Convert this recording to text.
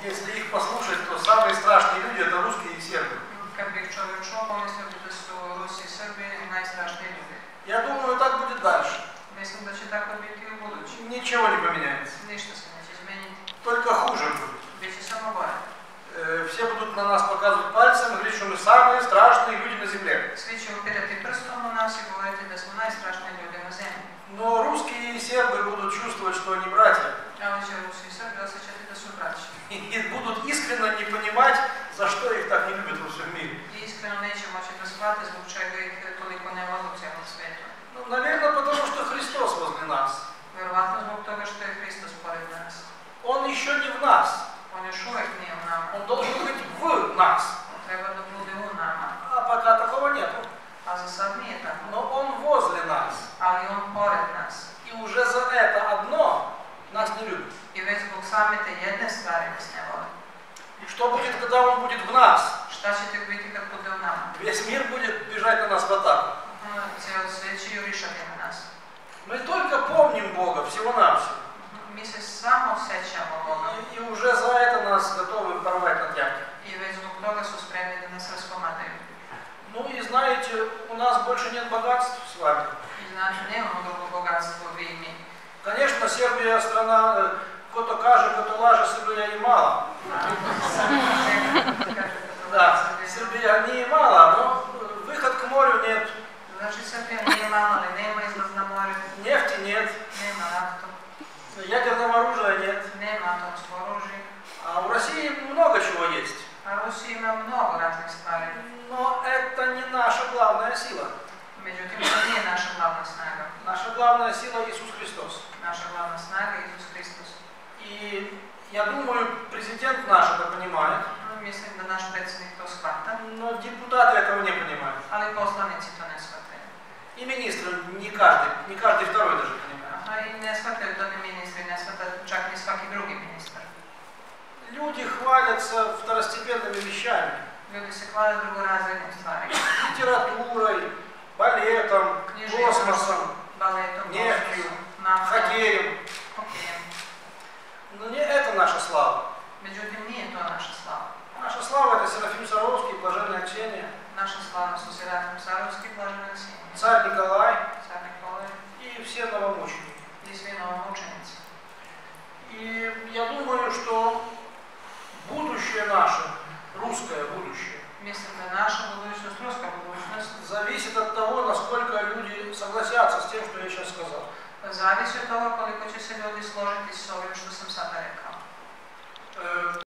Если их послушать, то самые страшные люди это русские и сербы. Я думаю, так будет дальше. Ничего не поменяется. Только хуже будет. Все будут на нас показывать пальцем и говорить, что мы самые страшные люди на земле. Но русские и сербы будут чувствовать, что они братья. И будут искренне не понимать, за что их так не любят во всем мире. Ну, наверное, потому что Христос возле нас. Он еще не в нас. Он должен быть в нас. А пока такого нету. Но он возле нас. И уже за это одно нас не любит. Что будет, когда он будет в нас? Весь мир будет бежать на нас в атаку. Мы только помним Бога всего-навсего. И уже за это нас готовы порвать на тряпки. Ну и знаете, у нас больше нет богатств с вами. Конечно, Сербия страна, кто-то каже, кто-то лаже, Сербия и мало. Да, Сербия не мало, но выход к морю нет. Нефти нет. Ядерного оружия нет. А у России много чего есть. Но это не наша главная сила. Наша главная сила Иисус Христос. И я думаю, президент наш это понимает. Но депутаты этого не понимают. И министры не каждый второй даже понимает. Люди хвалятся второстепенными вещами. Литературой, балетом, космосом, нефтью, хоккеем. Но не это наша слава. Наша слава это Серафим Саровский, Блаженная Ксения, царь Николай и все новомученики. И я думаю, что будущее наше, русское будущее, зависит от того, насколько люди согласятся с тем, что я сейчас сказал. Зависи от того, koliko će se ljudi složiti s ovim što sam sada rekao.